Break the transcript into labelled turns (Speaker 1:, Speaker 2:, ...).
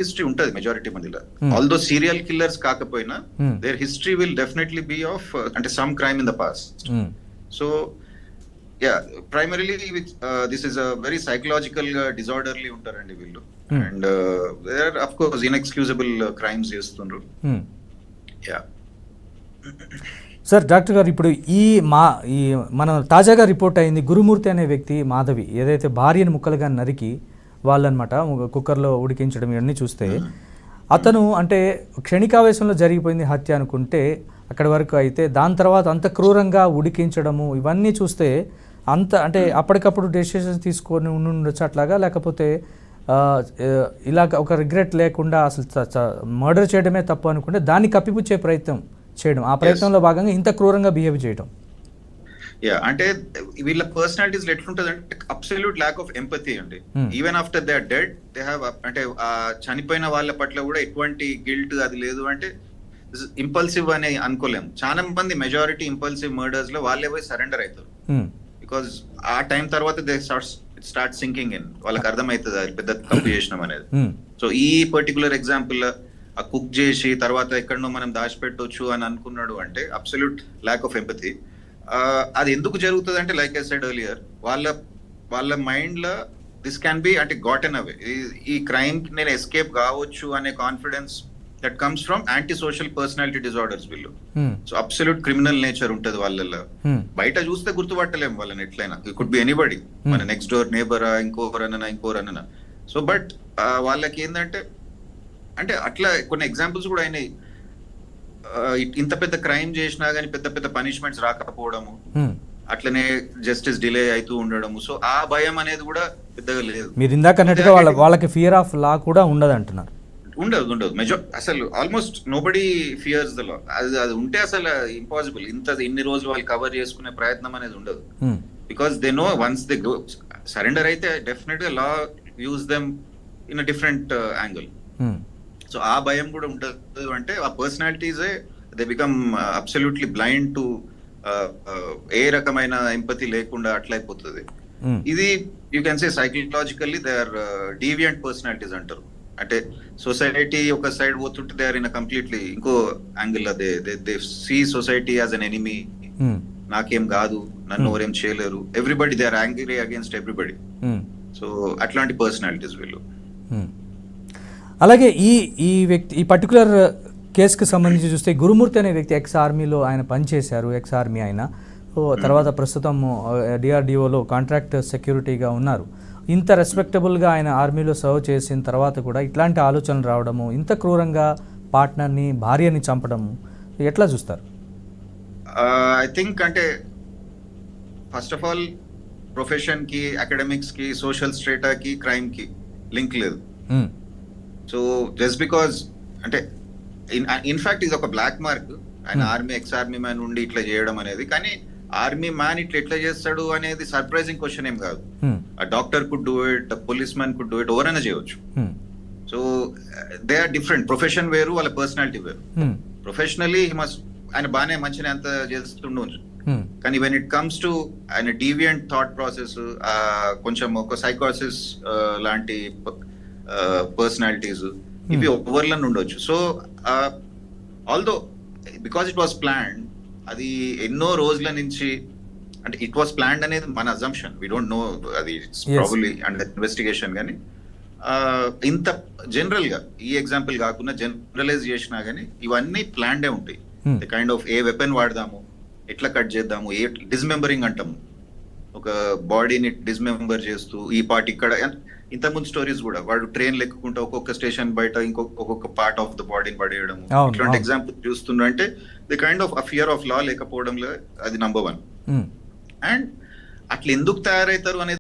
Speaker 1: History ఉంటుంది majority మందిలో. Although serial killers కాకపోయినా there history will definitely be of అంటే some crime in the past. So yeah, primarily this is a very psychological గా disorderly ఉంటారండి వీళ్ళు. And there of course inexcusable crimes చేస్తుండ్రు. Yeah
Speaker 2: sir, doctor గారు, ఇప్పుడు ఈ మన తాజాగా రిపోర్ట్ అయింది గురుమూర్తి అనే వ్యక్తి మాధవి ఏదైతే భార్యను ముక్కలుగా నరికి వాళ్ళనమాట కుక్కర్లో ఉడికించడం ఇవన్నీ చూస్తే అతను అంటే క్షణికావేశంలో జరిగిపోయింది హత్య అనుకుంటే అక్కడి వరకు అయితే, దాని తర్వాత అంత క్రూరంగా ఉడికించడము ఇవన్నీ చూస్తే అంత అంటే అప్పటికప్పుడు డెసిషన్స్ తీసుకొని ఉండొచ్చు అట్లాగా, లేకపోతే ఇలాగ ఒక రిగ్రెట్ లేకుండా అసలు మర్డర్ చేయడమే తప్పు అనుకుంటే దాన్ని కప్పిపుచ్చే ప్రయత్నం చేయడం, ఆ ప్రయత్నంలో భాగంగా ఇంత క్రూరంగా బిహేవ్ చేయడం.
Speaker 1: యా, అంటే వీళ్ళ పర్సనాలిటీస్ ఎట్లుంటది అంటే అబ్సల్యూట్ ల్యాక్ ఆఫ్ ఎంపతి అండి. Even after they are dead they have, అంటే చనిపోయిన వాళ్ళ పట్ల కూడా ఎటువంటి గిల్ట్ అది లేదు. అంటే ఇంపల్సివ్ అని అనుకోలేము. చాలా మంది మెజారిటీ ఇంపల్సివ్ మర్డర్స్ లో వాళ్ళే పోయి సరెండర్ అవుతారు. బికాస్ ఆ టైం తర్వాత దే స్టార్ట్ సింకింగ్ ఇన్, వాళ్ళకి అర్థమవుతుంది అది పెద్ద తప్పు చేసినాం అనేది. సో ఈ పర్టికులర్ ఎగ్జాంపుల్ ఆ కుక్ చేసి తర్వాత ఎక్కడనో మనం దాచిపెట్టొచ్చు అని అనుకున్నాడు అంటే అబ్సల్యూట్ ల్యాక్ ఆఫ్ ఎంపతి. అది ఎందుకు జరుగుతుంది అంటే లైక్ ఐ సెడ్ ఎర్లియర్, వాళ్ళ మైండ్ లో దిస్ క్యాన్ బి అంటే గాటెన్ అవే, ఈ క్రైమ్ నేను ఎస్కేప్ కావచ్చు అనే confidence that comes from anti social personality disorders వీళ్ళు. సో అబ్సల్యూట్ క్రిమినల్ నేచర్ ఉంటది వాళ్ళల్లో. బయట చూస్తే గుర్తుపట్టలేము వాళ్ళని ఎట్లయినా, ఇట్ కుడ్ బి ఎనీబడి, మన నెక్స్ట్ డోర్ నేబరా, ఇంకోరన్నా. సో బట్ వాళ్ళకి ఏంటంటే అంటే అట్లా కొన్ని ఎగ్జాంపుల్స్ కూడా అయినాయి. ఇంత పెద్ద క్రైమ్ చేసినా గానీ పెద్ద పెద్ద పనిష్మెంట్స్ రాకపోవడము, అట్లనే జస్టిస్ డిలే అవుతూ ఉండడము. సో ఆ భయం అనేది కూడా పెద్దగా లేదు.
Speaker 2: మీరు ఇందాక అన్నట్టుగా వాళ్ళకి ఫియర్ ఆఫ్ లా కూడా ఉండదు అంటున్నారు.
Speaker 1: ఉండదు. అసలు almost nobody fears the law. అది ఉంటే అసలు ఇంపాసిబుల్. ఇన్ని రోజులు వాళ్ళు కవర్ చేసుకునే ప్రయత్నం అనేది ఉండదు. Because they know once they go surrender అయితే డెఫినెట్ గా law use them in a different angle. So ఆ భయం కూడా ఉంటుంది. అంటే ఆ పర్సనాలిటీసే they become absolutely blind to ఏ రకమైన ఎంపతి లేకుండా అట్లా అయిపోతుంది. ఇది you can say psychologically they are deviant personalities అంటారు. అంటే సొసైటీ ఒక సైడ్ పోతుంటే దే ఆర్ ఇన్ కంప్లీట్లీ ఇంకో యాంగిల్ లో they see society as an enemy. నాకేం కాదు, నన్ను ఎవరేం చేయలేరు, everybody they are angry against everybody. So అట్లాంటి పర్సనాలిటీస్ వీళ్ళు.
Speaker 2: అలాగే ఈ వ్యక్తి ఈ పర్టికులర్ కేసుకి సంబంధించి చూస్తే గురుమూర్తి అనే వ్యక్తి ఎక్స్ ఆర్మీలో ఆయన పనిచేశారు. ఎక్స్ ఆర్మీ ఆయన తర్వాత ప్రస్తుతం డిఆర్డిఓలో కాంట్రాక్ట్ సెక్యూరిటీగా ఉన్నారు. ఇంత రెస్పెక్టబుల్గా ఆయన ఆర్మీలో సర్వ్ చేసిన తర్వాత కూడా ఇట్లాంటి ఆలోచనలు రావడము, ఇంత క్రూరంగా పార్ట్నర్ని భార్యని చంపడము ఎట్లా చూస్తారు?
Speaker 1: ఐ థింక్ అంటే ఫస్ట్ ఆఫ్ ఆల్ ప్రొఫెషన్ కి, అకాడమిక్స్ కి, సోషల్ స్ట్రేటాకి, క్రైమ్ కి లింక్ లేదు. సో జస్ట్ బికాజ్ అంటే ఇన్ఫాక్ట్ ఇది ఒక బ్లాక్ మార్క్ ఆయన ఆర్మీ ఎక్స్ ఆర్మీ మ్యాన్ ఉండి ఇట్లా చేయడం అనేది. కానీ ఆర్మీ మ్యాన్ ఇట్లా ఎట్లా చేస్తాడు అనేది సర్ప్రైజింగ్ క్వశ్చన్ ఏం కాదు. Doctor could do it, policeman could do it, ఎవరైనా చేయవచ్చు. So they are different. Profession వేరు, వాళ్ళ పర్సనాలిటీ వేరు. ప్రొఫెషనలీ ఆయన బాగానే మంచిగా అంత చేస్తుండొచ్చు. కానీ వెన్ ఇట్ కమ్స్ టు ఆయన డీవియంట్ థాట్ ప్రాసెస్, కొంచెం ఒక సైకోసిస్ లాంటి పర్సనాలిటీస్ ఇవి ఓవర్లను ఉండొచ్చు. So although because it was planned, అది ఎన్నో రోజుల నుంచి అంటే ఇట్ వాస్ ప్లాన్డ్ అనేది మన అజంప్షన్, వీ డోంట్ నో, అది ప్రాబబ్లీ అండర్ ఇన్వెస్టిగేషన్. కానీ ఇంత జనరల్ గా ఈ ఎగ్జాంపుల్ కాకుండా జనరలైజ్ చేసినా గానీ ఇవన్నీ ప్లాన్డే ఉంటాయి. కైండ్ ఆఫ్ ఏ వెపన్ వాడదాము, ఎట్లా కట్ చేద్దాము, ఏ డిస్మెంబరింగ్ అంటాము, ఒక బాడీని డిస్మెంబర్ చేస్తూ ఈ పార్ట్ ఇక్కడ. ఇంతకుముందు స్టోరీస్ కూడా వాడు ట్రైన్ లెక్కుంటూ ఒక్కొక్క స్టేషన్ బయట ఒక్కొక్క పార్ట్ ఆఫ్ ద బాడీని పడేయడం, ఇట్లాంటి ఎగ్జాంపుల్ చూస్తున్నా అంటే the kind of fear of law లేకపోవడంలో అది నంబర్ 1. అండ్ అట్లా ఎందుకు తయారవుతారు అనేది